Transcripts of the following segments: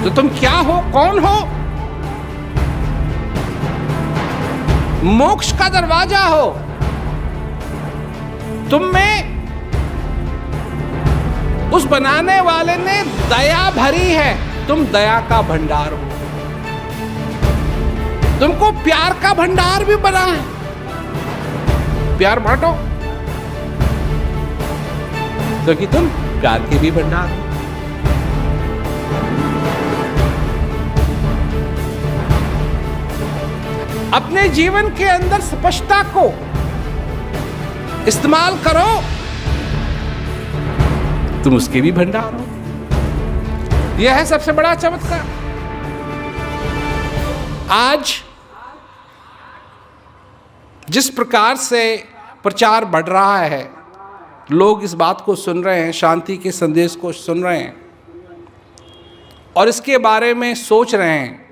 तो तुम क्या हो, कौन हो? मोक्ष का दरवाजा हो। तुम में उस बनाने वाले ने दया भरी है, तुम दया का भंडार हो। तुमको प्यार का भंडार भी बना है, प्यार बांटो, क्योंकि तुम प्यार के भी भंडार हो। अपने जीवन के अंदर स्पष्टता को इस्तेमाल करो, तुम उसके भी भंडार हो। यह है सबसे बड़ा चमत्कार। आज जिस प्रकार से प्रचार बढ़ रहा है, लोग इस बात को सुन रहे हैं, शांति के संदेश को सुन रहे हैं और इसके बारे में सोच रहे हैं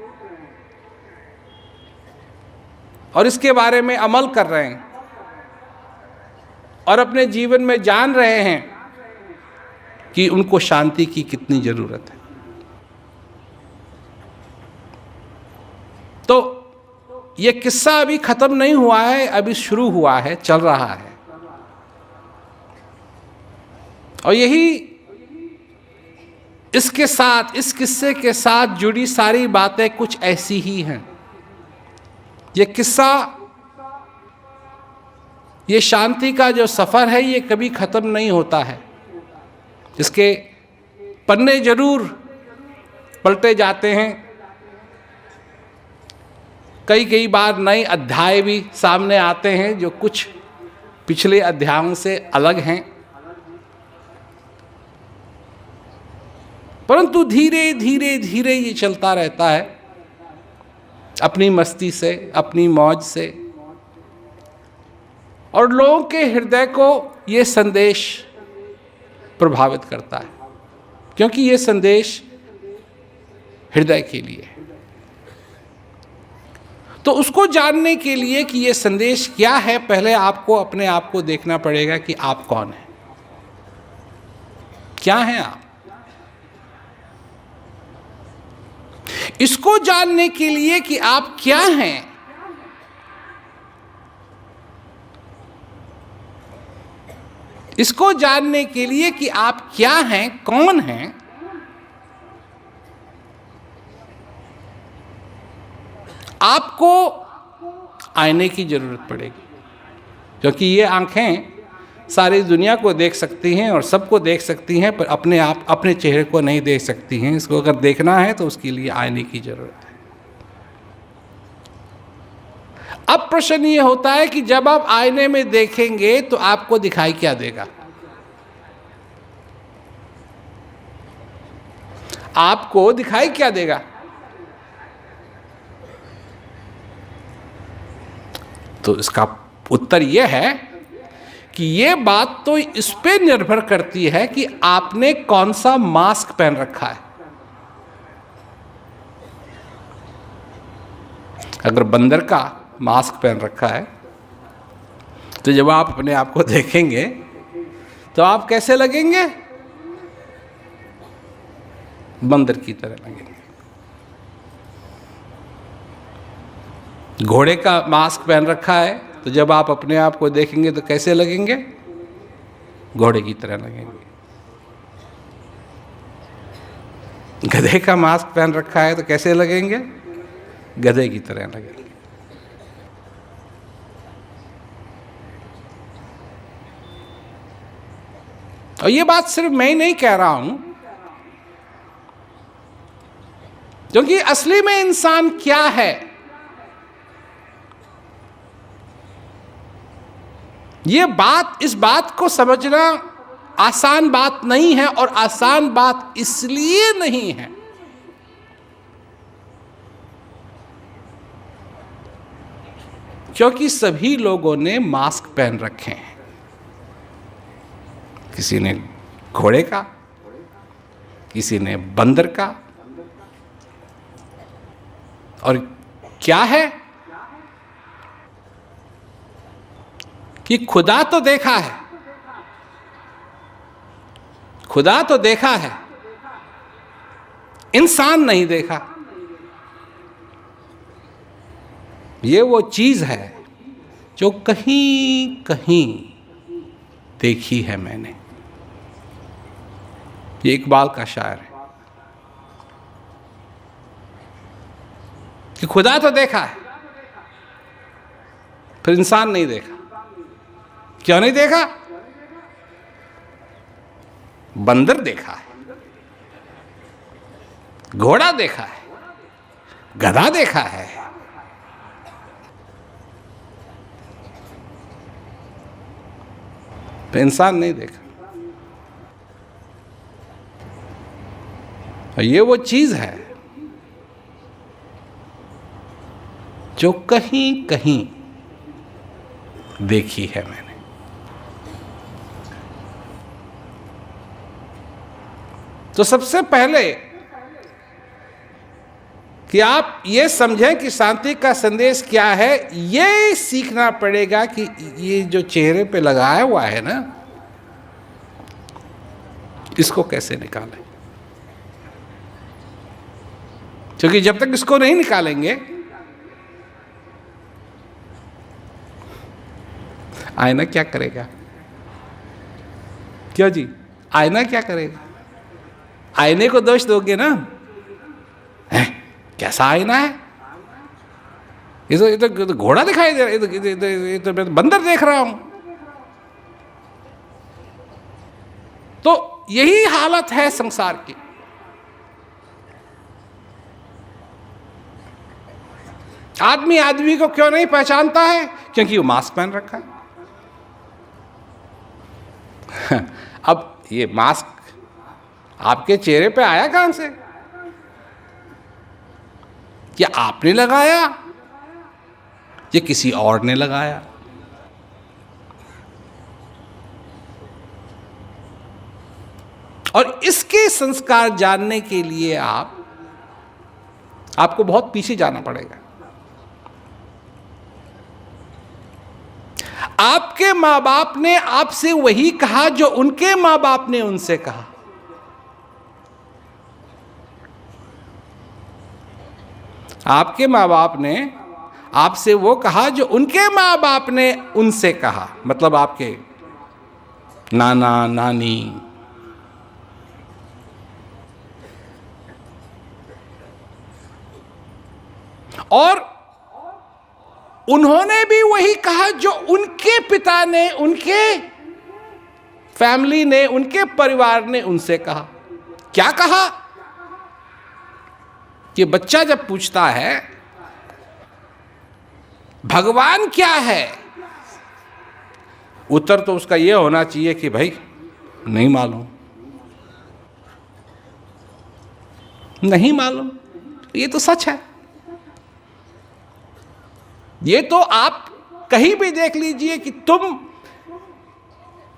और इसके बारे में अमल कर रहे हैं और अपने जीवन में जान रहे हैं कि उनको शांति की कितनी जरूरत है। तो यह किस्सा अभी खत्म नहीं हुआ है, अभी शुरू हुआ है, चल रहा है। और यही इसके साथ, इस किस्से के साथ जुड़ी सारी बातें कुछ ऐसी ही हैं। ये किस्सा, ये शांति का जो सफर है, ये कभी खत्म नहीं होता है। इसके पन्ने जरूर पलटे जाते हैं, कई बार नए अध्याय भी सामने आते हैं जो कुछ पिछले अध्यायों से अलग हैं, परंतु धीरे धीरे धीरे ये चलता रहता है, अपनी मस्ती से, अपनी मौज से। और लोगों के हृदय को ये संदेश प्रभावित करता है, क्योंकि ये संदेश हृदय के लिए है। तो उसको जानने के लिए कि ये संदेश क्या है, पहले आपको अपने आप को देखना पड़ेगा कि आप कौन हैं, क्या हैं आप। इसको जानने के लिए कि आप क्या हैं, इसको जानने के लिए कि आप क्या हैं, कौन हैं, आपको आईने की जरूरत पड़ेगी। क्योंकि ये आंखें सारी दुनिया को देख सकती हैं और सबको देख सकती हैं, पर अपने आप, अपने चेहरे को नहीं देख सकती हैं। इसको अगर देखना है तो उसके लिए आईने की जरूरत है। अब प्रश्न ये होता है कि जब आप आईने में देखेंगे तो आपको दिखाई क्या देगा? आपको दिखाई क्या देगा? तो इसका उत्तर यह है कि यह बात तो इस पे निर्भर करती है कि आपने कौन सा मास्क पहन रखा है। अगर बंदर का मास्क पहन रखा है तो जब आप अपने आप को देखेंगे तो आप कैसे लगेंगे? बंदर की तरह लगेंगे। घोड़े का मास्क पहन रखा है तो जब आप अपने आप को देखेंगे तो कैसे लगेंगे? घोड़े की तरह लगेंगे। गधे का मास्क पहन रखा है तो कैसे लगेंगे? गधे की तरह लगेंगे। और ये बात सिर्फ मैं ही नहीं कह रहा हूं, क्योंकि असली में इंसान क्या है, ये बात, इस बात को समझना आसान बात नहीं है। और आसान बात इसलिए नहीं है क्योंकि सभी लोगों ने मास्क पहन रखे हैं। किसी ने घोड़े का, किसी ने बंदर का। और क्या है कि खुदा तो देखा है, खुदा तो देखा है, इंसान नहीं देखा। ये वो चीज है जो कहीं कहीं देखी है मैंने। ये इकबाल का शायर है कि खुदा तो देखा है, फिर इंसान नहीं देखा। क्यों नहीं देखा? बंदर देखा है, घोड़ा देखा है, गधा देखा है, तो इंसान नहीं देखा। और ये वो चीज है जो कहीं कहीं देखी है मैंने। तो सबसे पहले कि आप ये समझें कि शांति का संदेश क्या है, ये सीखना पड़ेगा कि ये जो चेहरे पे लगाया हुआ है ना, इसको कैसे निकालें। क्योंकि जब तक इसको नहीं निकालेंगे, आईना क्या करेगा? क्यों जी, आईना क्या करेगा? आईने को दोष दोगे ना, है कैसा आईना है, ये तो घोड़ा दिखाई दे रहा है, ये तो मैं बंदर देख रहा हूं। तो यही हालत है संसार की। आदमी आदमी को क्यों नहीं पहचानता है? क्योंकि वो मास्क पहन रखा है। अब ये मास्क आपके चेहरे पे आया कहां से? क्या आपने लगाया या किसी और ने लगाया? और इसके संस्कार जानने के लिए आपको बहुत पीछे जाना पड़ेगा। आपके माँ बाप ने आपसे वही कहा जो उनके माँ बाप ने उनसे कहा। आपके माँ बाप ने आपसे वो कहा जो उनके माँ बाप ने उनसे कहा, मतलब आपके नाना नानी। और उन्होंने भी वही कहा जो उनके पिता ने, उनके फैमिली ने, उनके परिवार ने उनसे कहा। क्या कहा? कि बच्चा जब पूछता है भगवान क्या है, उत्तर तो उसका यह होना चाहिए कि भाई नहीं मालूम, नहीं मालूम। ये तो सच है। ये तो आप कहीं भी देख लीजिए कि तुम,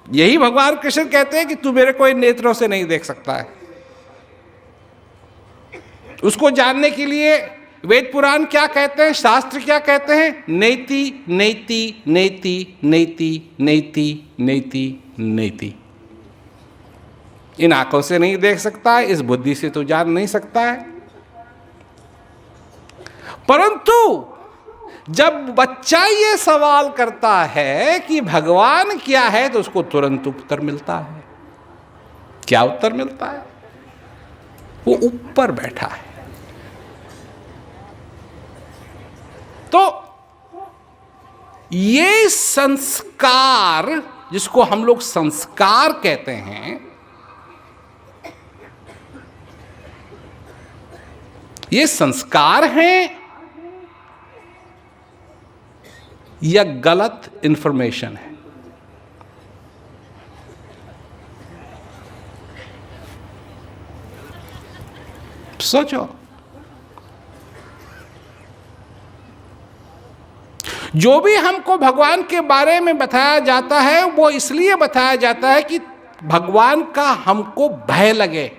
यही भगवान कृष्ण कहते हैं कि तू मेरे को इन नेत्रों से नहीं देख सकता है। उसको जानने के लिए वेद पुराण क्या कहते हैं, शास्त्र क्या कहते हैं? नेति नेति नेति नेति नेति नेति नेति। इन आंखों से नहीं देख सकता है, इस बुद्धि से तो जान नहीं सकता है। परंतु जब बच्चा ये सवाल करता है कि भगवान क्या है, तो उसको तुरंत उत्तर मिलता है। क्या उत्तर मिलता है? वो ऊपर बैठा है। तो ये संस्कार, जिसको हम लोग संस्कार कहते हैं, ये संस्कार हैं या गलत इंफॉर्मेशन है? सोचो। जो भी हमको भगवान के बारे में बताया जाता है, वो इसलिए बताया जाता है कि भगवान का हमको भय लगे।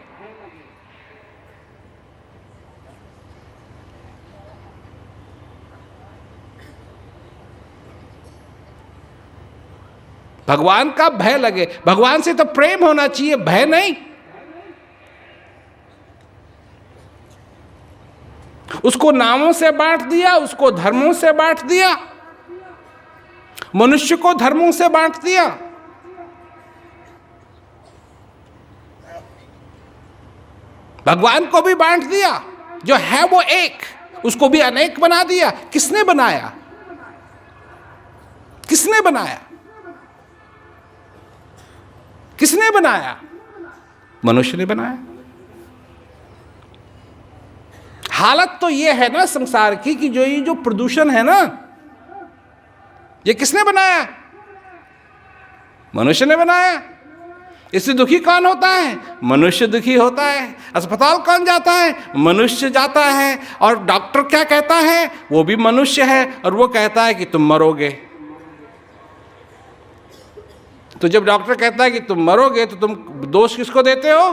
भगवान का भय लगे। भगवान से तो प्रेम होना चाहिए, भय नहीं। उसको नामों से बांट दिया, उसको धर्मों से बांट दिया, मनुष्य को धर्मों से बांट दिया। भगवान को भी बांट दिया, जो है वो एक, उसको भी अनेक बना दिया। किसने बनाया? किसने बनाया? किसने बनाया? मनुष्य ने बनाया। हालत तो ये है ना संसार की कि ये जो प्रदूषण है ना, ये किसने बनाया? मनुष्य ने बनाया। इससे दुखी कौन होता है? मनुष्य दुखी होता है। अस्पताल कौन जाता है? मनुष्य जाता है। और डॉक्टर क्या कहता है? वो भी मनुष्य है, और वो कहता है कि तुम मरोगे। तो जब डॉक्टर कहता है कि तुम मरोगे, तो तुम दोष किसको देते हो?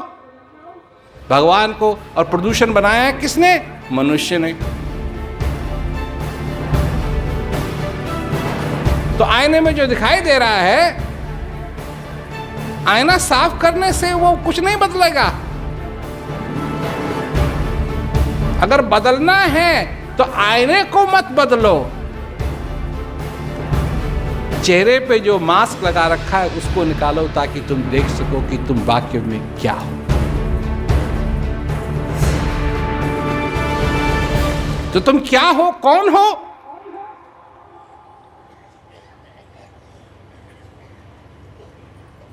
भगवान को। और प्रदूषण बनाया है किसने? मनुष्य ने। तो आईने में जो दिखाई दे रहा है, आईना साफ करने से वो कुछ नहीं बदलेगा। अगर बदलना है तो आईने को मत बदलो, चेहरे पे जो मास्क लगा रखा है उसको निकालो, ताकि तुम देख सको कि तुम वाकई में क्या हो। तो तुम क्या हो, कौन हो?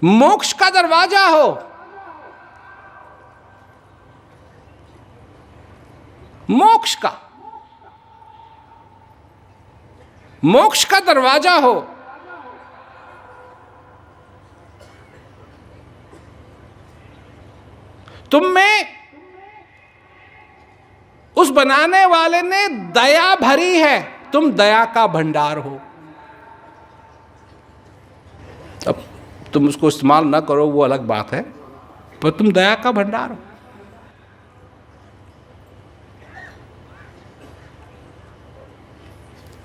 मोक्ष का दरवाजा हो। मोक्ष का दरवाजा हो। तुम में उस बनाने वाले ने दया भरी है, तुम दया का भंडार हो। अब तुम उसको इस्तेमाल ना करो वो अलग बात है, पर तुम दया का भंडार हो।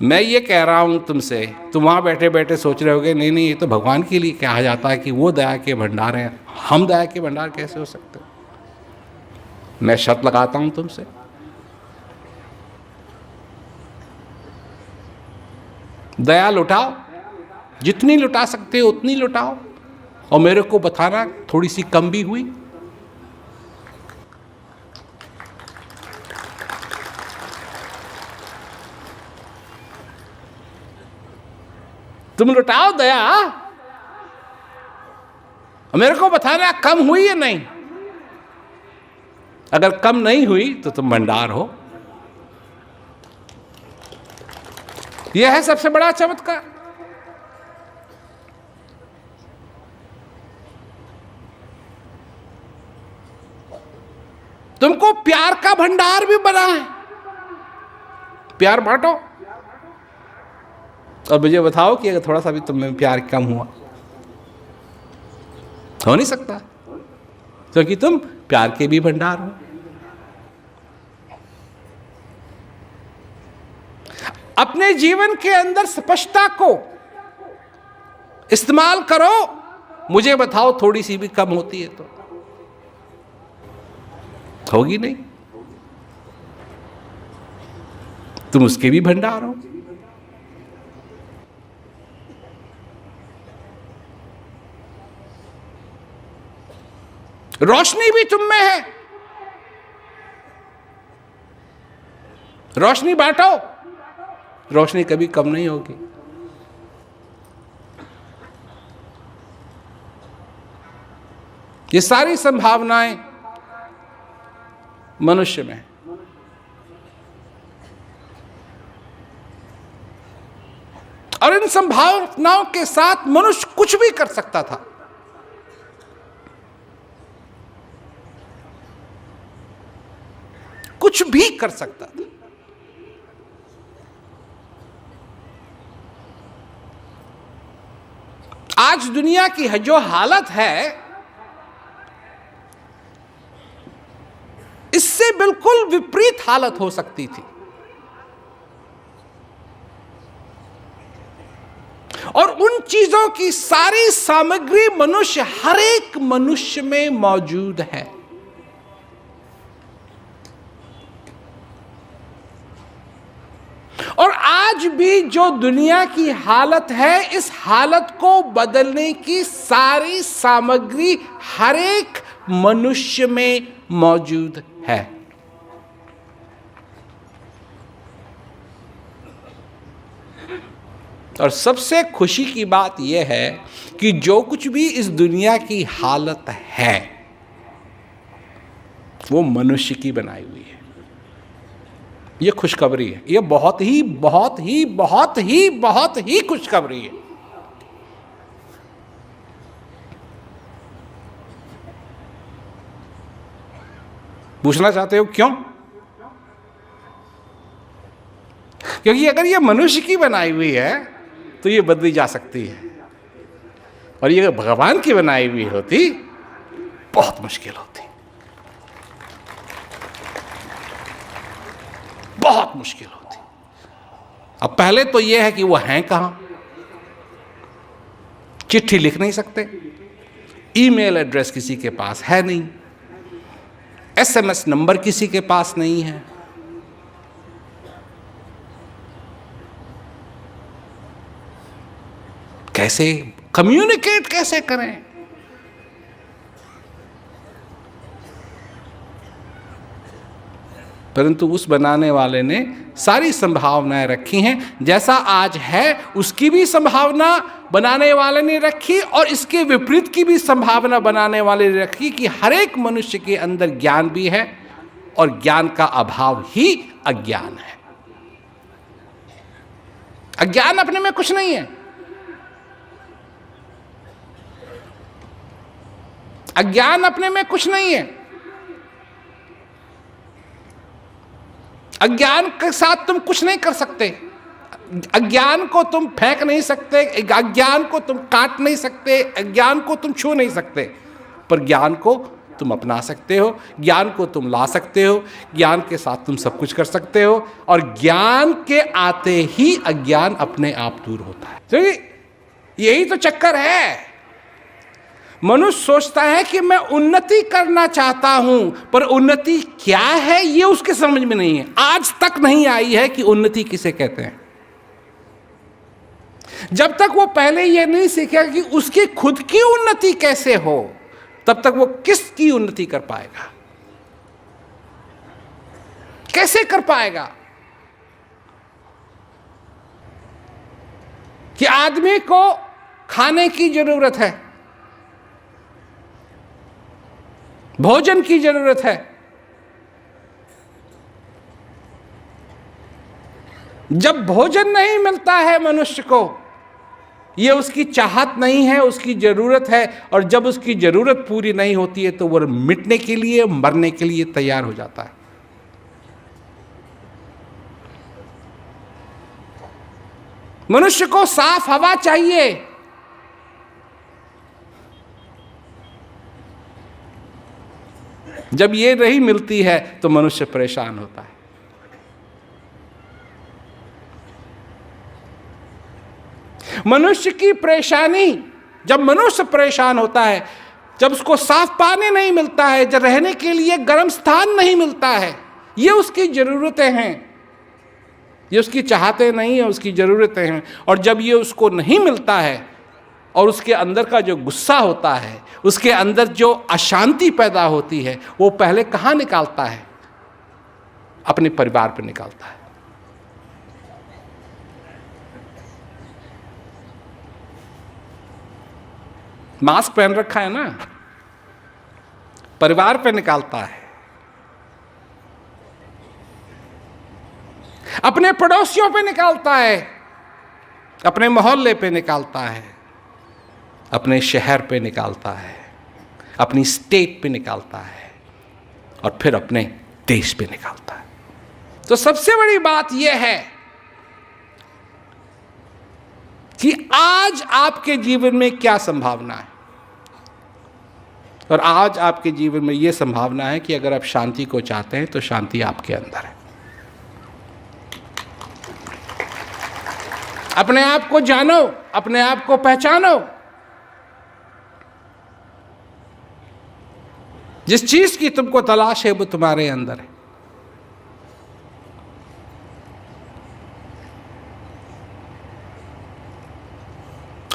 मैं ये कह रहा हूं तुमसे, तुम वहां बैठे बैठे सोच रहे होगे नहीं नहीं, ये तो भगवान के लिए कहा जाता है कि वो दया के भंडार हैं, हम दया के भंडार कैसे हो सकते? मैं शर्त लगाता हूं तुमसे, दया लुटाओ, जितनी लुटा सकते हो उतनी लुटाओ, और मेरे को बताना थोड़ी सी कम भी हुई। तुम लुटाओ दया, और मेरे को बताना कम हुई या नहीं। अगर कम नहीं हुई तो तुम भंडार हो। यह है सबसे बड़ा चमत्कार। तुमको प्यार का भंडार भी बना है, प्यार बांटो। और मुझे बताओ कि अगर थोड़ा सा भी तुम में प्यार कम हुआ, हो नहीं सकता, क्योंकि तुम प्यार के भी भंडार हो। अपने जीवन के अंदर स्पष्टता को इस्तेमाल करो। मुझे बताओ थोड़ी सी भी कम होती है तो होगी नहीं, तुम उसके भी भंडार हो। रोशनी भी तुम में है, रोशनी बांटो, रोशनी कभी कम नहीं होगी। ये सारी संभावनाएं मनुष्य में है। और इन संभावनाओं के साथ मनुष्य कुछ भी कर सकता था। कुछ भी कर सकता था। आज दुनिया की जो हालत है, इससे बिल्कुल विपरीत हालत हो सकती थी। और उन चीजों की सारी सामग्री मनुष्य, हर एक मनुष्य में मौजूद है। आज भी जो दुनिया की हालत है, इस हालत को बदलने की सारी सामग्री हर एक मनुष्य में मौजूद है। और सबसे खुशी की बात यह है कि जो कुछ भी इस दुनिया की हालत है वो मनुष्य की बनाई हुई है। ये खुशखबरी है, ये बहुत ही बहुत ही बहुत ही बहुत ही खुशखबरी है। पूछना चाहते हो क्यों? क्योंकि अगर ये मनुष्य की बनाई हुई है तो ये बदली जा सकती है, और ये अगर भगवान की बनाई हुई होती बहुत मुश्किल होती, बहुत मुश्किल होती। अब पहले तो ये है कि वो हैं कहां? चिट्ठी लिख नहीं सकते, ईमेल एड्रेस किसी के पास है नहीं, SMS नंबर किसी के पास नहीं है। कैसे कम्युनिकेट कैसे करें? परंतु उस बनाने वाले ने सारी संभावनाएं रखी हैं। जैसा आज है उसकी भी संभावना बनाने वाले ने रखी, और इसके विपरीत की भी संभावना बनाने वाले ने रखी कि हर एक मनुष्य के अंदर ज्ञान भी है, और ज्ञान का अभाव ही अज्ञान है। अज्ञान अपने में कुछ नहीं है। अज्ञान अपने में कुछ नहीं है। अज्ञान के साथ तुम कुछ नहीं कर सकते। अज्ञान को तुम फेंक नहीं सकते, अज्ञान को तुम काट नहीं सकते, अज्ञान को तुम छू नहीं सकते, पर ज्ञान को तुम अपना सकते हो, ज्ञान को तुम ला सकते हो, ज्ञान के साथ तुम सब कुछ कर सकते हो, और ज्ञान के आते ही अज्ञान अपने आप दूर होता है। तो यही तो चक्कर है। मनुष्य सोचता है कि मैं उन्नति करना चाहता हूं, पर उन्नति क्या है ये उसके समझ में नहीं है। आज तक नहीं आई है कि उन्नति किसे कहते हैं। जब तक वो पहले ये नहीं सीखेगा कि उसकी खुद की उन्नति कैसे हो, तब तक वो किसकी उन्नति कर पाएगा? कैसे कर पाएगा? कि आदमी को खाने की जरूरत है, भोजन की जरूरत है। जब भोजन नहीं मिलता है मनुष्य को, ये उसकी चाहत नहीं है, उसकी जरूरत है, और जब उसकी जरूरत पूरी नहीं होती है तो वह मिटने के लिए, मरने के लिए तैयार हो जाता है। मनुष्य को साफ हवा चाहिए, जब ये नहीं मिलती है तो मनुष्य परेशान होता है। मनुष्य की परेशानी, जब मनुष्य परेशान होता है, जब उसको साफ पानी नहीं मिलता है, जब रहने के लिए गर्म स्थान नहीं मिलता है, ये उसकी जरूरतें हैं, ये उसकी चाहते नहीं है, उसकी जरूरतें हैं। और जब ये उसको नहीं मिलता है और उसके अंदर का जो गुस्सा होता है, उसके अंदर जो अशांति पैदा होती है, वो पहले कहाँ निकालता है? अपने परिवार पर निकालता है। मास्क पहन रखा है ना, परिवार पे निकालता है, अपने पड़ोसियों पे निकालता है, अपने मोहल्ले पे निकालता है, अपने शहर पे निकालता है, अपनी स्टेट पे निकालता है, और फिर अपने देश पे निकालता है। तो सबसे बड़ी बात यह है कि आज आपके जीवन में क्या संभावना है। और आज आपके जीवन में यह संभावना है कि अगर आप शांति को चाहते हैं तो शांति आपके अंदर है। अपने आप को जानो, अपने आप को पहचानो। जिस चीज की तुमको तलाश है वो तुम्हारे अंदर है।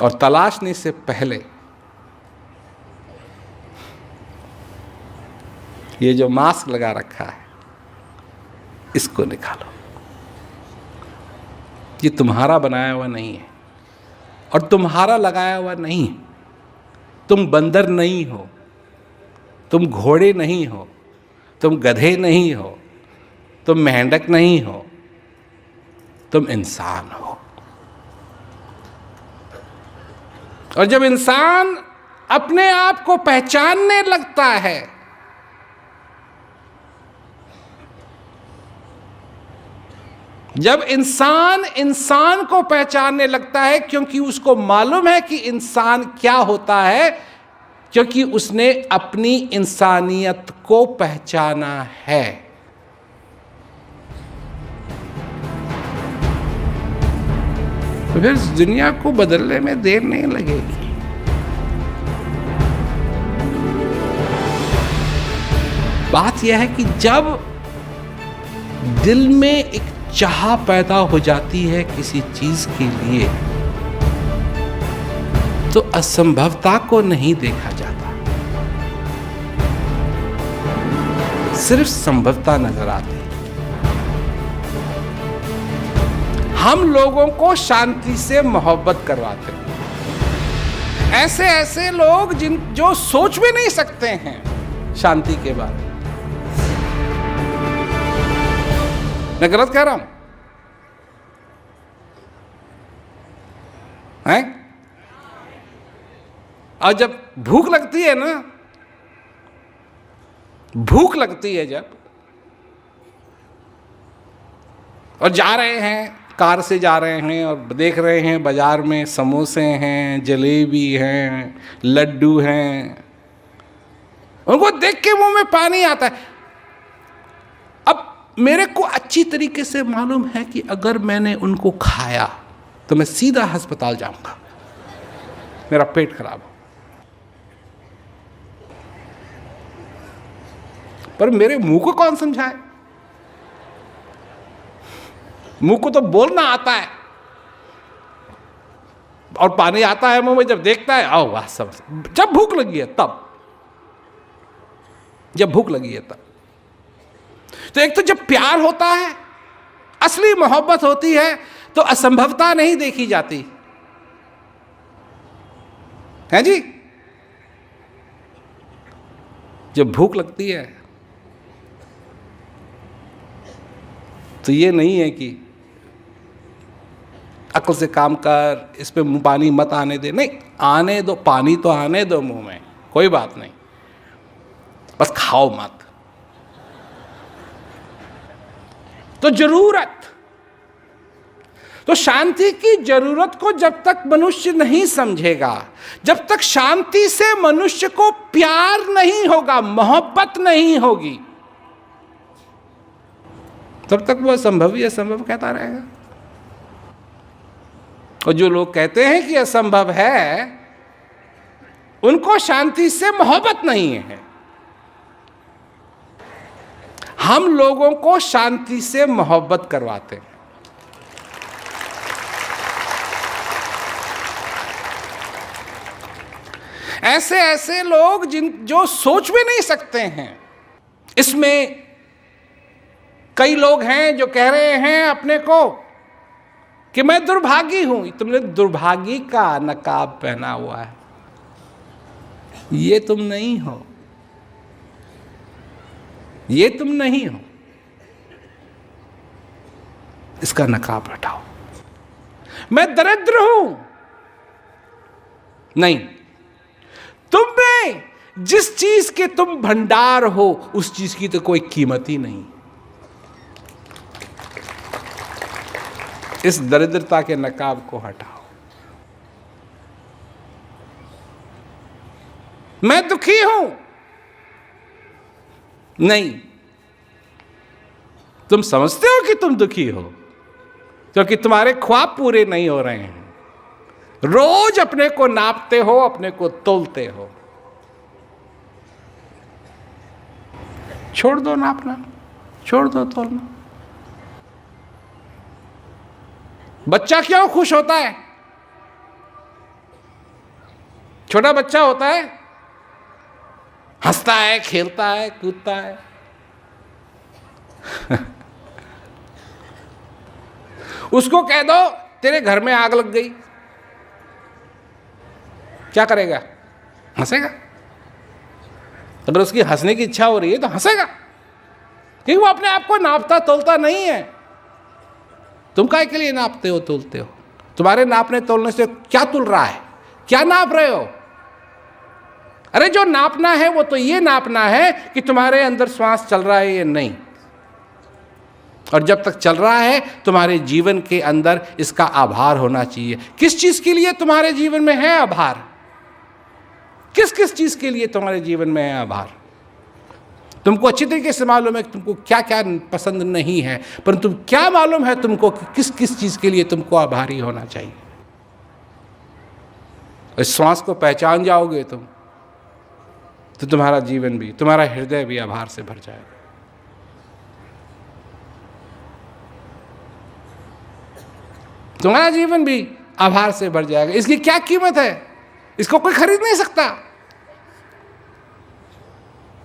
और तलाशने से पहले ये जो मास्क लगा रखा है इसको निकालो। ये तुम्हारा बनाया हुआ नहीं है और तुम्हारा लगाया हुआ नहीं है। तुम बंदर नहीं हो, तुम घोड़े नहीं हो, तुम गधे नहीं हो, तुम मेंढक नहीं हो, तुम इंसान हो। और जब इंसान अपने आप को पहचानने लगता है, जब इंसान इंसान को पहचानने लगता है, क्योंकि उसको मालूम है कि इंसान क्या होता है, क्योंकि उसने अपनी इंसानियत को पहचाना है। तो फिर दुनिया को बदलने में देर नहीं लगेगी। बात यह है कि जब दिल में एक चाह पैदा हो जाती है किसी चीज के लिए, तो असंभवता को नहीं देखा जाता, सिर्फ संभवता नजर आती है। हम लोगों को शांति से मोहब्बत करवाते हैं। ऐसे ऐसे लोग जो सोच भी नहीं सकते हैं शांति के बारे में। मैं गलत कह रहा हूं? हैं? और जब भूख लगती है ना, भूख लगती है जब, और जा रहे हैं, कार से जा रहे हैं और देख रहे हैं बाजार में समोसे हैं, जलेबी हैं, लड्डू हैं, उनको देख के मुंह में पानी आता है। अब मेरे को अच्छी तरीके से मालूम है कि अगर मैंने उनको खाया तो मैं सीधा अस्पताल जाऊंगा, मेरा पेट खराब हो। पर मेरे मुंह को कौन समझाए? मुंह को तो बोलना आता है और पानी आता है मुंह में जब देखता है। आओ वाह, समझ। जब भूख लगी है तब, जब भूख लगी है तब। तो एक तो जब प्यार होता है, असली मोहब्बत होती है, तो असंभवता नहीं देखी जाती है जी। जब भूख लगती है तो ये नहीं है कि अक्ल से काम कर, इस पे मुंह पानी मत आने दे। नहीं, आने दो, पानी तो आने दो मुंह में, कोई बात नहीं, बस खाओ मत। तो जरूरत, तो शांति की जरूरत को जब तक मनुष्य नहीं समझेगा, जब तक शांति से मनुष्य को प्यार नहीं होगा, मोहब्बत नहीं होगी, तब तक वो असंभव ही असंभव कहता रहेगा। और जो लोग कहते हैं कि असंभव है, उनको शांति से मोहब्बत नहीं है। हम लोगों को शांति से मोहब्बत करवाते हैं। ऐसे ऐसे लोग जो सोच भी नहीं सकते हैं। इसमें कई लोग हैं जो कह रहे हैं अपने को कि मैं दुर्भागी हूं। तुमने दुर्भागी का नकाब पहना हुआ है, ये तुम नहीं हो, ये तुम नहीं हो। इसका नकाब हटाओ। मैं दरिद्र हूं, नहीं, तुम में जिस चीज के तुम भंडार हो उस चीज की तो कोई कीमत ही नहीं। इस दरिद्रता के नकाब को हटाओ। मैं दुखी हूं, नहीं, तुम समझते हो कि तुम दुखी हो क्योंकि तुम्हारे ख्वाब पूरे नहीं हो रहे हैं। रोज अपने को नापते हो, अपने को तोलते हो। छोड़ दो नापना, छोड़ दो तोलना। बच्चा क्यों खुश होता है? छोटा बच्चा होता है, हंसता है, खेलता है, कूदता है। उसको कह दो तेरे घर में आग लग गई, क्या करेगा? हंसेगा। अगर उसकी हंसने की इच्छा हो रही है तो हंसेगा, क्योंकि वो अपने आप को नापता तोलता नहीं है। तुम काहे के लिए नापते हो तोलते हो? तुम्हारे नापने तोलने से क्या तुल रहा है? क्या नाप रहे हो? अरे जो नापना है वो तो ये नापना है कि तुम्हारे अंदर श्वास चल रहा है या नहीं, और जब तक चल रहा है तुम्हारे जीवन के अंदर इसका आभार होना चाहिए। किस चीज के लिए तुम्हारे जीवन में है आभार? किस किस चीज के लिए तुम्हारे जीवन में है आभार? तुमको अच्छी तरीके से मालूम है कि तुमको क्या क्या पसंद नहीं है, परंतु क्या मालूम है तुमको कि किस किस चीज के लिए तुमको आभारी होना चाहिए? इस श्वास को पहचान जाओगे तुम, तो तुम्हारा जीवन भी, तुम्हारा हृदय भी आभार से भर जाएगा। तुम्हारा जीवन भी आभार से भर जाएगा। इसकी क्या कीमत है? इसको कोई खरीद नहीं सकता।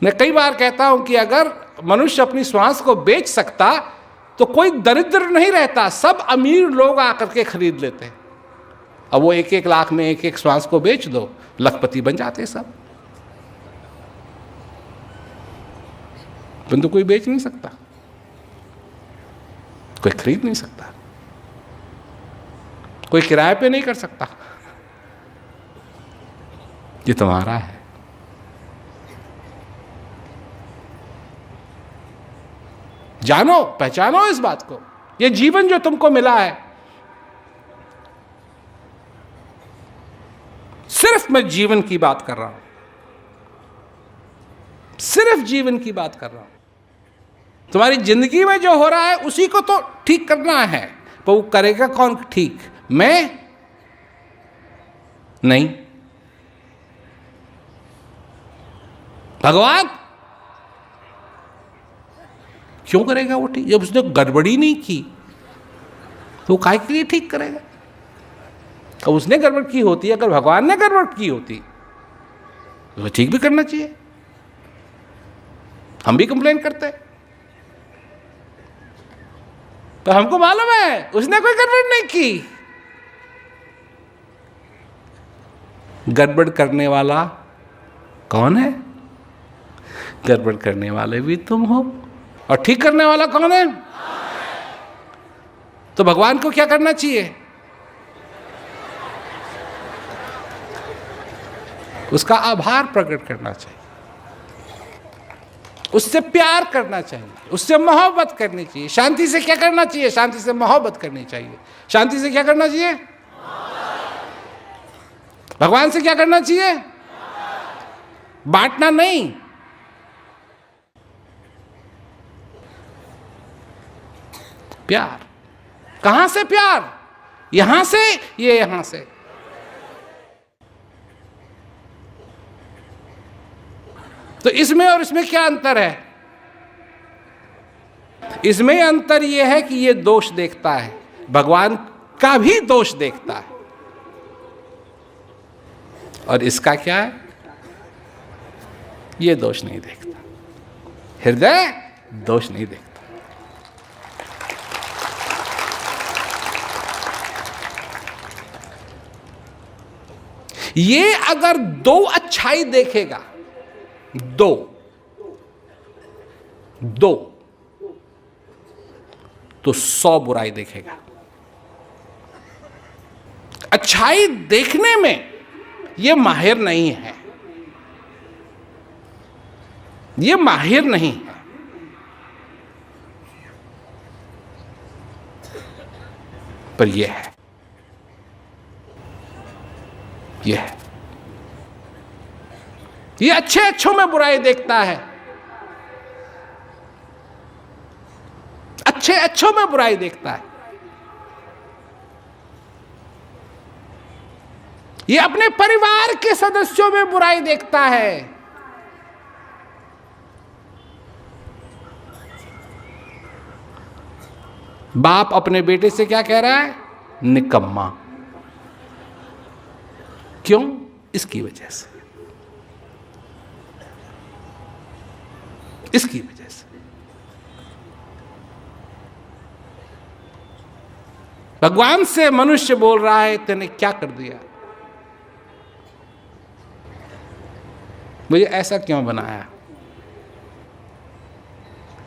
मैं कई बार कहता हूं कि अगर मनुष्य अपनी श्वास को बेच सकता तो कोई दरिद्र नहीं रहता, सब अमीर लोग आकर के खरीद लेते। अब वो 1-1 लाख में 1-1 श्वास को बेच दो, लखपति बन जाते सब। परंतु कोई बेच नहीं सकता, कोई खरीद नहीं सकता, कोई किराए पे नहीं कर सकता। ये तुम्हारा है। जानो, पहचानो इस बात को। ये जीवन जो तुमको मिला है, सिर्फ मैं जीवन की बात कर रहा हूं, सिर्फ जीवन की बात कर रहा हूं। तुम्हारी जिंदगी में जो हो रहा है उसी को तो ठीक करना है, पर वो करेगा कौन ठीक? मैं नहीं, भगवान। क्यों करेगा वो ठीक? जब उसने गड़बड़ी नहीं की तो वो काहे के लिए ठीक करेगा? अब उसने गड़बड़ की होती, अगर भगवान ने गड़बड़ की होती तो ठीक भी करना चाहिए। हम भी कंप्लेन करते हैं, तो हमको मालूम है उसने कोई गड़बड़ नहीं की। गड़बड़ करने वाला कौन है? गड़बड़ करने वाले भी तुम हो, और ठीक करने वाला कौन है? तो भगवान को क्या करना चाहिए? उसका आभार प्रकट करना चाहिए, उससे प्यार करना चाहिए, उससे मोहब्बत करनी चाहिए। शांति से क्या करना चाहिए? शांति से मोहब्बत करनी चाहिए। शांति से क्या करना चाहिए? भगवान से क्या करना चाहिए? बांटना नहीं। प्यार। कहां से प्यार? यहां से, ये यहां से। तो इसमें और इसमें क्या अंतर है? इसमें अंतर यह है कि ये दोष देखता है, भगवान का भी दोष देखता है। और इसका क्या है? ये दोष नहीं देखता, हृदय दोष नहीं देखता। ये अगर 2 अच्छाई देखेगा, दो तो 100 बुराई देखेगा। अच्छाई देखने में ये माहिर नहीं है, ये माहिर नहीं है, पर ये है, ये है। ये अच्छे अच्छों में बुराई देखता है, अच्छे अच्छों में बुराई देखता है। ये अपने परिवार के सदस्यों में बुराई देखता है। बाप अपने बेटे से क्या कह रहा है? निकम्मा। क्यों? इसकी वजह से, इसकी वजह से। भगवान से मनुष्य बोल रहा है, तूने क्या कर दिया, मुझे ऐसा क्यों बनाया?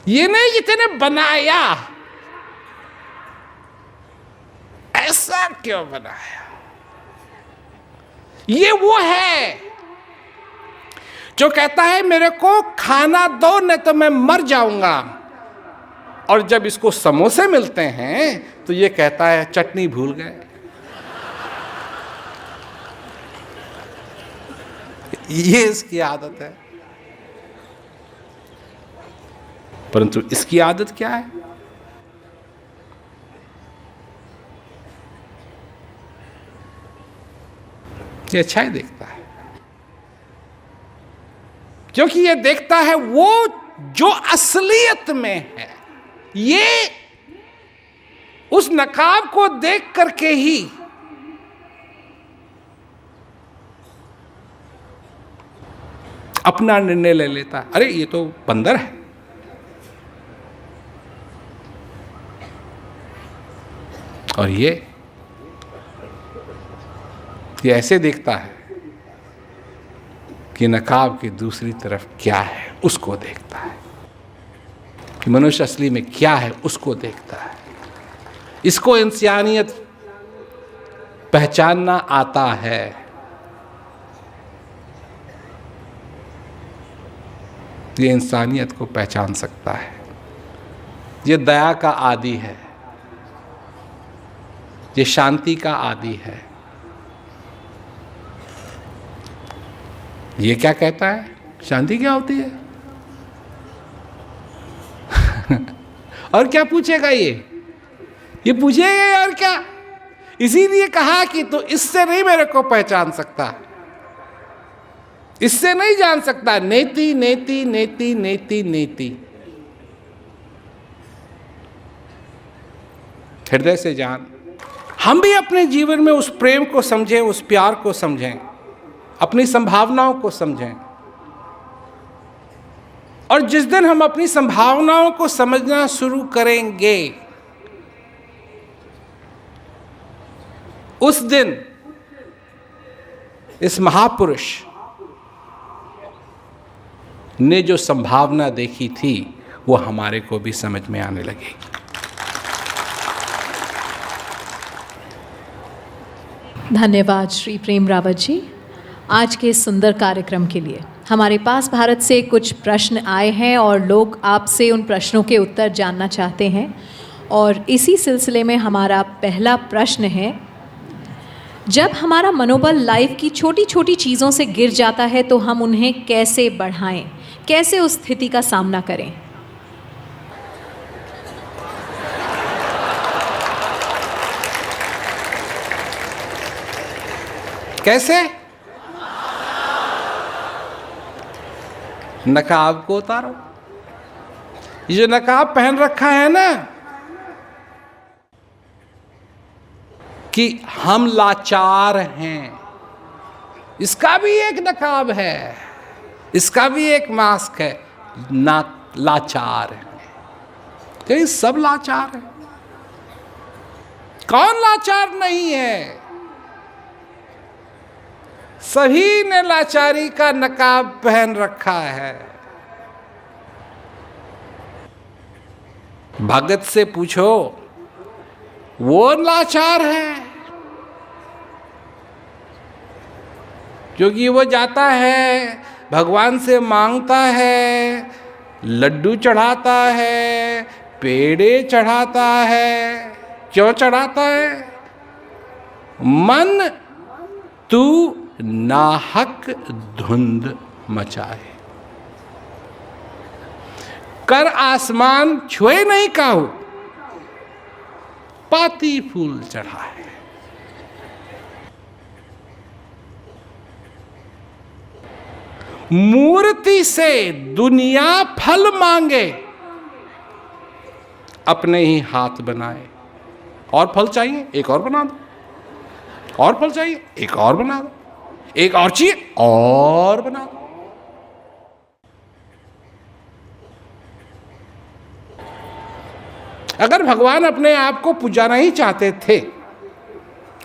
ये नहीं कि तूने बनाया, ऐसा क्यों बनाया? ये वो है जो कहता है मेरे को खाना दो नहीं तो मैं मर जाऊंगा, और जब इसको समोसे मिलते हैं तो ये कहता है चटनी भूल गए। ये इसकी आदत है। परंतु इसकी आदत क्या है? ये अच्छाई देखता है, क्योंकि ये देखता है वो जो असलियत में है। ये उस नकाब को देख करके ही अपना निर्णय ले लेता है, अरे ये तो बंदर है। और ये ऐसे देखता है कि नकाब की दूसरी तरफ क्या है उसको देखता है, कि मनुष्य असली में क्या है उसको देखता है। इसको इंसानियत पहचानना आता है। ये इंसानियत को पहचान सकता है। ये दया का आदी है, ये शांति का आदी है। ये क्या कहता है? शांति क्या होती है? और क्या पूछेगा ये पूछेगा और क्या? इसीलिए कहा कि तो इससे नहीं मेरे को पहचान सकता, इससे नहीं जान सकता। नेति नेति नेति नेति नेति, हृदय से जान। हम भी अपने जीवन में उस प्रेम को समझें, उस प्यार को समझें, अपनी संभावनाओं को समझें। और जिस दिन हम अपनी संभावनाओं को समझना शुरू करेंगे, उस दिन इस महापुरुष ने जो संभावना देखी थी वो हमारे को भी समझ में आने लगेगी। धन्यवाद श्री प्रेम रावत जी आज के इस सुंदर कार्यक्रम के लिए। हमारे पास भारत से कुछ प्रश्न आए हैं और लोग आपसे उन प्रश्नों के उत्तर जानना चाहते हैं, और इसी सिलसिले में हमारा पहला प्रश्न है, जब हमारा मनोबल लाइफ की छोटी छोटी चीज़ों से गिर जाता है तो हम उन्हें कैसे बढ़ाएं, कैसे उस स्थिति का सामना करें? कैसे? नकाब को उतारो। ये जो नकाब पहन रखा है ना कि हम लाचार हैं, इसका भी एक नकाब है, इसका भी एक मास्क है। ना लाचार है, तो सब लाचार है। कौन लाचार नहीं है? सभी ने लाचारी का नकाब पहन रखा है। भगत से पूछो, वो लाचार है क्योंकि वो जाता है, भगवान से मांगता है, लड्डू चढ़ाता है, पेड़े चढ़ाता है। क्यों चढ़ाता है? मन तू नाहक धुंध मचाए, कर आसमान छुए नहीं काहू, पाती फूल चढ़ाए। मूर्ति से दुनिया फल मांगे, अपने ही हाथ बनाए। और फल चाहिए? एक और बना दो। और फल चाहिए? एक और बना दो। एक और चाहिए और बना दो। अगर भगवान अपने आप को पुजाना ही चाहते थे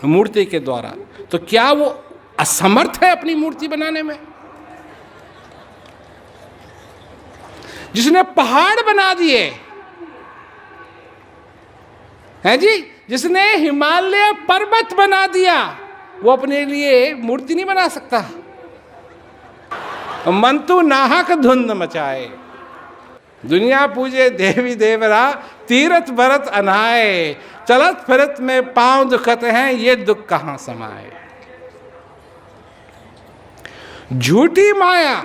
मूर्ति के द्वारा, तो क्या वो असमर्थ है अपनी मूर्ति बनाने में? जिसने पहाड़ बना दिए हैं जी, जिसने हिमालय पर्वत बना दिया, वो अपने लिए मूर्ति नहीं बना सकता। मन तू नाहक धुंध मचाए, दुनिया पूजे देवी देवरा, तीरथ भरत अनाए, चलत फिरत में पांव दुखत हैं, ये दुख कहां समाए। झूठी माया,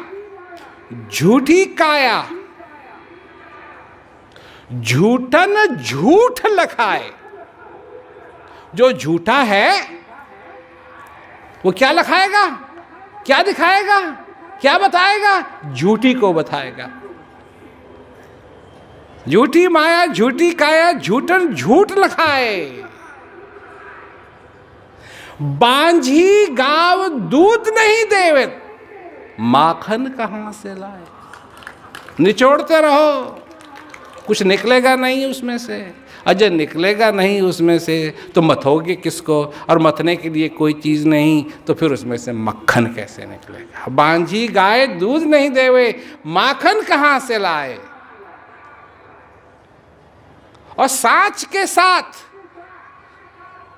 झूठी काया, झूठन झूठ लखाए। जो झूठा है वो क्या लखाएगा, क्या दिखाएगा, क्या बताएगा? झूठी को बताएगा। झूठी माया, झूठी काया, झूठन झूठ लखाए। बांझी गाव दूध नहीं देवे, माखन कहां से लाए। निचोड़ते रहो, कुछ निकलेगा नहीं उसमें से। अजय निकलेगा नहीं उसमें से तो मथोगे किसको? और मथने के लिए कोई चीज़ नहीं तो फिर उसमें से मक्खन कैसे निकलेगा? बांझी गाय दूध नहीं देवे, माखन कहाँ से लाए। और साँच के साथ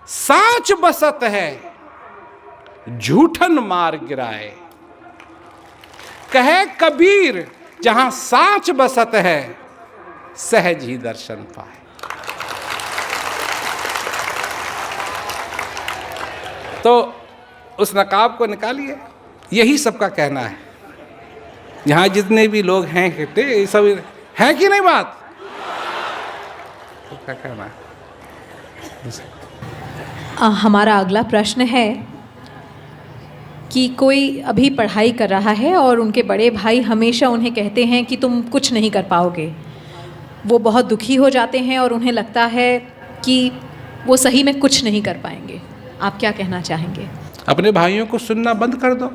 साँच बसत है, झूठन मार गिराए। कहे कबीर जहां साँच बसत है, सहज ही दर्शन पाए। तो उस नकाब को निकालिए, यही सबका कहना है। यहाँ जितने भी लोग हैं इकट्ठे, ये सब है कि नहीं बात? सबका कहना है। हमारा अगला प्रश्न है कि कोई अभी पढ़ाई कर रहा है और उनके बड़े भाई हमेशा उन्हें कहते हैं कि तुम कुछ नहीं कर पाओगे। वो बहुत दुखी हो जाते हैं और उन्हें लगता है कि वो सही में कुछ नहीं कर पाएंगे। आप क्या कहना चाहेंगे? अपने भाइयों को सुनना बंद कर दो।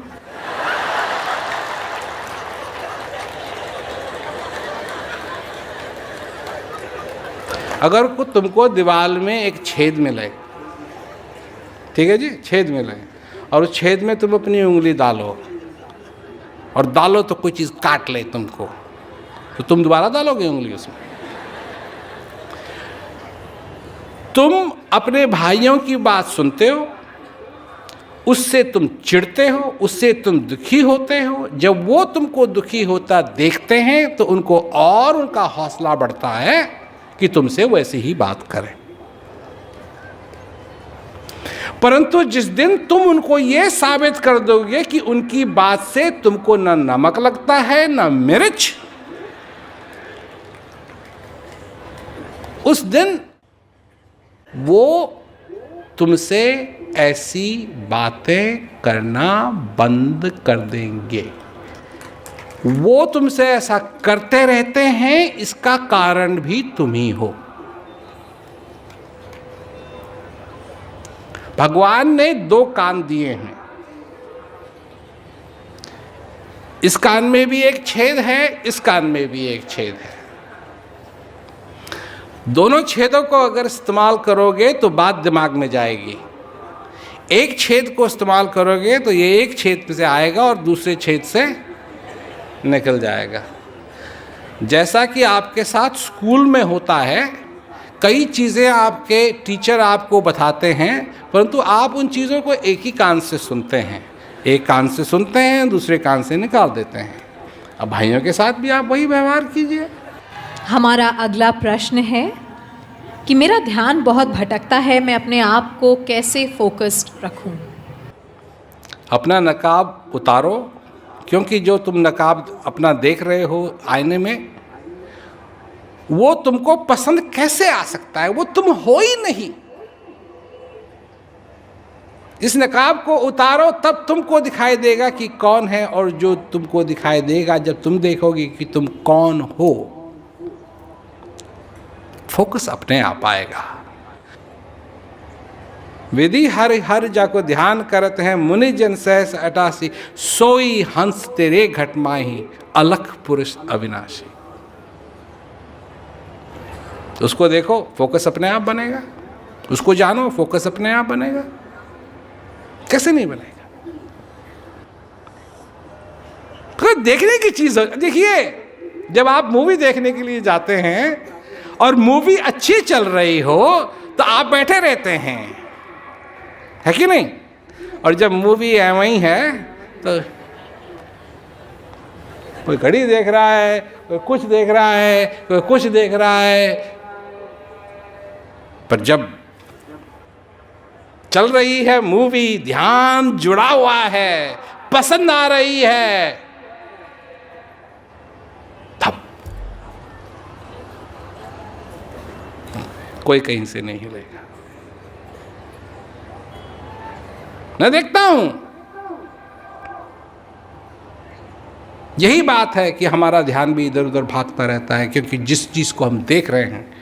अगर को तुमको दीवार में एक छेद मिले, ठीक है जी, छेद मिले, और उस छेद में तुम अपनी उंगली डालो और डालो तो कोई चीज़ काट ले तुमको, तो तुम दोबारा डालोगे उंगली उसमें? तुम अपने भाइयों की बात सुनते हो, उससे तुम चिढ़ते हो, उससे तुम दुखी होते हो। जब वो तुमको दुखी होता देखते हैं तो उनको और उनका हौसला बढ़ता है कि तुमसे वैसी ही बात करें। परंतु जिस दिन तुम उनको ये साबित कर दोगे कि उनकी बात से तुमको न नमक लगता है न मिर्च, उस दिन वो तुमसे ऐसी बातें करना बंद कर देंगे। वो तुमसे ऐसा करते रहते हैं, इसका कारण भी तुम ही हो। भगवान ने 2 कान दिए हैं। इस कान में भी एक छेद है, इस कान में भी एक छेद है। दोनों छेदों को अगर इस्तेमाल करोगे तो बात दिमाग में जाएगी। एक छेद को इस्तेमाल करोगे तो ये एक छेद से आएगा और दूसरे छेद से निकल जाएगा। जैसा कि आपके साथ स्कूल में होता है, कई चीज़ें आपके टीचर आपको बताते हैं, परंतु आप उन चीज़ों को एक ही कान से सुनते हैं। एक कान से सुनते हैं, दूसरे कान से निकाल देते हैं। अब भाइयों के साथ भी आप वही व्यवहार कीजिए। हमारा अगला प्रश्न है कि मेरा ध्यान बहुत भटकता है, मैं अपने आप को कैसे फोकस्ड रखूं? अपना नकाब उतारो, क्योंकि जो तुम नकाब अपना देख रहे हो आईने में, वो तुमको पसंद कैसे आ सकता है? वो तुम हो ही नहीं। इस नकाब को उतारो, तब तुमको दिखाई देगा कि कौन है, और जो तुमको दिखाई देगा जब तुम देखोगे कि तुम कौन हो, फोकस अपने आप आएगा। विधि हर हर जाको ध्यान करत हैं, मुनि जन सहस 88, सोई हंस तेरे घट माही, अलख पुरुष अविनाशी। उसको देखो, फोकस अपने आप बनेगा। उसको जानो, फोकस अपने आप बनेगा। कैसे नहीं बनेगा? तो देखने की चीज। देखिए, जब आप मूवी देखने के लिए जाते हैं और मूवी अच्छी चल रही हो तो आप बैठे रहते हैं, है कि नहीं? और जब मूवी वही है तो कोई घड़ी देख रहा है, कोई कुछ देख रहा है, कोई कुछ देख रहा है। पर जब चल रही है मूवी, ध्यान जुड़ा हुआ है, पसंद आ रही है, तब कोई कहीं से नहीं हिलेगा। मैं देखता हूं, यही बात है कि हमारा ध्यान भी इधर उधर भागता रहता है, क्योंकि जिस चीज को हम देख रहे हैं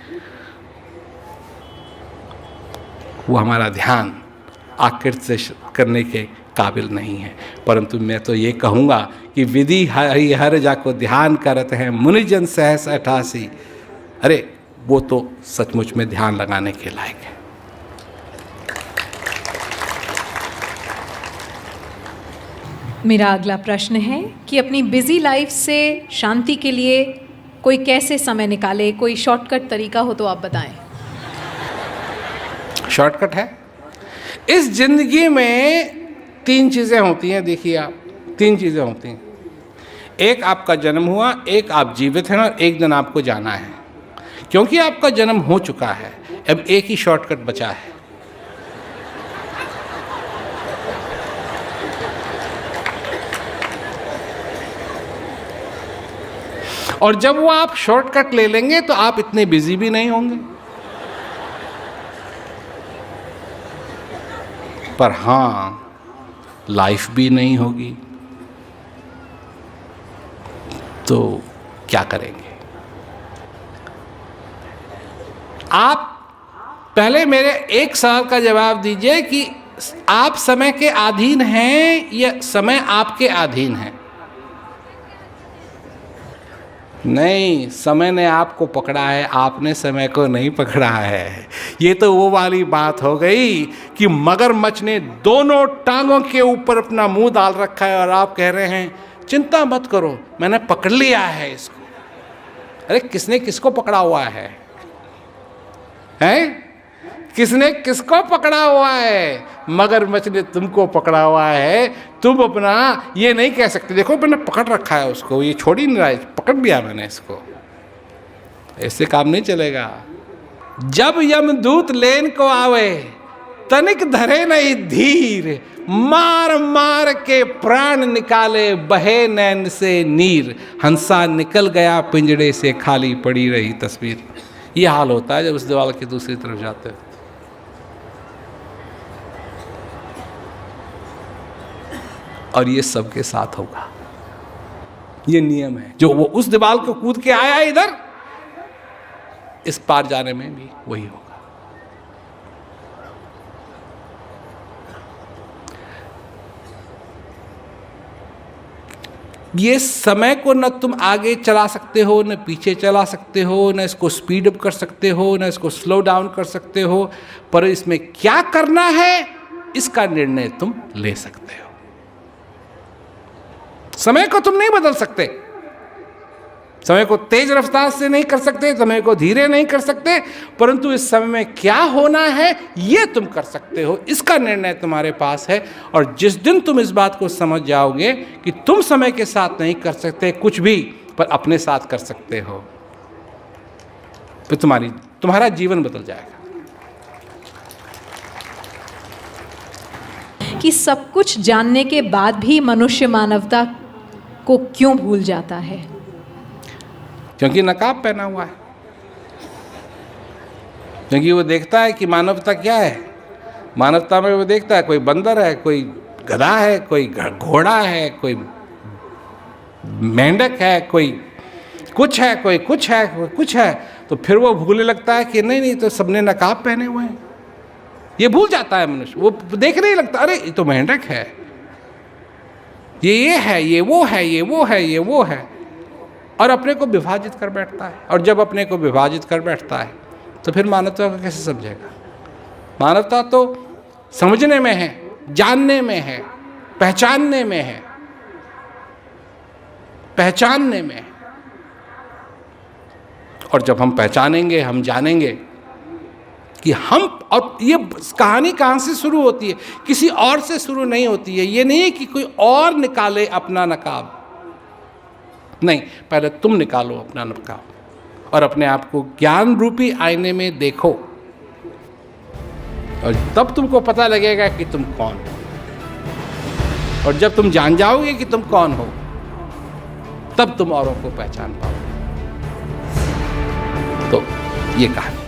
वो हमारा ध्यान आकृति से करने के काबिल नहीं है। परंतु मैं तो ये कहूँगा कि विधि हरि हर जाको ध्यान करत हैं, मुनिजन सहस 88। अरे वो तो सचमुच में ध्यान लगाने के लायक है। मेरा अगला प्रश्न है कि अपनी बिजी लाइफ से शांति के लिए कोई कैसे समय निकाले, कोई शॉर्टकट तरीका हो तो आप बताएं। शॉर्टकट है, इस जिंदगी में 3 चीज़ें होती हैं। देखिए आप, 3 चीज़ें होती हैं। एक आपका जन्म हुआ, एक आप जीवित हैं, और एक दिन आपको जाना है। क्योंकि आपका जन्म हो चुका है, अब एक ही शॉर्टकट बचा है। और जब वो आप शॉर्टकट ले लेंगे तो आप इतने बिजी भी नहीं होंगे। पर हाँ, लाइफ भी नहीं होगी। तो क्या करेंगे? आप पहले मेरे एक सवाल का जवाब दीजिए कि आप समय के अधीन हैं या समय आपके अधीन है? नहीं, समय ने आपको पकड़ा है, आपने समय को नहीं पकड़ा है। ये तो वो वाली बात हो गई कि मगरमच्छ ने दोनों टांगों के ऊपर अपना मुंह डाल रखा है और आप कह रहे हैं चिंता मत करो, मैंने पकड़ लिया है इसको। अरे किसने किसको पकड़ा हुआ है? हैं? किसने किसको पकड़ा हुआ है? मगरमच्छ ने तुमको पकड़ा हुआ है। तुम अपना ये नहीं कह सकते देखो मैंने पकड़ रखा है उसको, ये छोड़ ही नहीं रहा है, पकड़ लिया मैंने इसको। ऐसे काम नहीं चलेगा। जब यमदूत लेन को आवे, तनिक धरे नहीं धीर, मार मार के प्राण निकाले, बहे नैन से नीर। हंसा निकल गया पिंजड़े से, खाली पड़ी रही तस्वीर। ये हाल होता है जब उस दीवार की दूसरी तरफ जाते हो। और ये सबके साथ होगा, ये नियम है। जो वो उस दीवार को कूद के आया इधर, इस पार जाने में भी वही होगा। ये समय को न तुम आगे चला सकते हो, न पीछे चला सकते हो, न इसको स्पीड अप कर सकते हो, न इसको स्लो डाउन कर सकते हो। पर इसमें क्या करना है, इसका निर्णय तुम ले सकते हो। समय को तुम नहीं बदल सकते, समय को तेज रफ्तार से नहीं कर सकते, समय को धीरे नहीं कर सकते, परंतु इस समय में क्या होना है ये तुम कर सकते हो। इसका निर्णय तुम्हारे पास है। और जिस दिन तुम इस बात को समझ जाओगे कि तुम समय के साथ नहीं कर सकते कुछ भी, पर अपने साथ कर सकते हो, तो तुम्हारा जीवन बदल जाएगा। कि सब कुछ जानने के बाद भी मनुष्य मानवता को क्यों भूल जाता है? क्योंकि नकाब पहना हुआ है। क्योंकि वो देखता है कि मानवता क्या है। मानवता में वो देखता है कोई बंदर है, कोई गधा है, कोई घोड़ा है, कोई मेंढक है, कोई कुछ है, कोई कुछ है, कोई कुछ है। तो फिर वो भूलने लगता है कि नहीं नहीं, तो सबने नकाब पहने हुए हैं। ये भूल जाता है मनुष्य, वो देखने ही लगता, अरे ये तो मेंढक है, ये है, ये वो है, ये वो है, ये वो है, और अपने को विभाजित कर बैठता है। और जब अपने को विभाजित कर बैठता है तो फिर मानवता को कैसे समझेगा? मानवता तो समझने में है, जानने में है, पहचानने में है, पहचानने में है। और जब हम पहचानेंगे, हम जानेंगे कि हम, और ये कहानी कहाँ से शुरू होती है? किसी और से शुरू नहीं होती है। ये नहीं है कि कोई और निकाले अपना नकाब, नहीं, पहले तुम निकालो अपना नकाब और अपने आप को ज्ञान रूपी आईने में देखो, और तब तुमको पता लगेगा कि तुम कौन हो। और जब तुम जान जाओगे कि तुम कौन हो, तब तुम औरों को पहचान पाओगे। तो ये कहानी।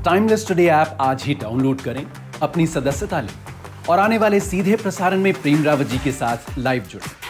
टाइमलेस टुडे ऐप आज ही डाउनलोड करें, अपनी सदस्यता लें और आने वाले सीधे प्रसारण में प्रेम रावत जी के साथ लाइव जुड़ें।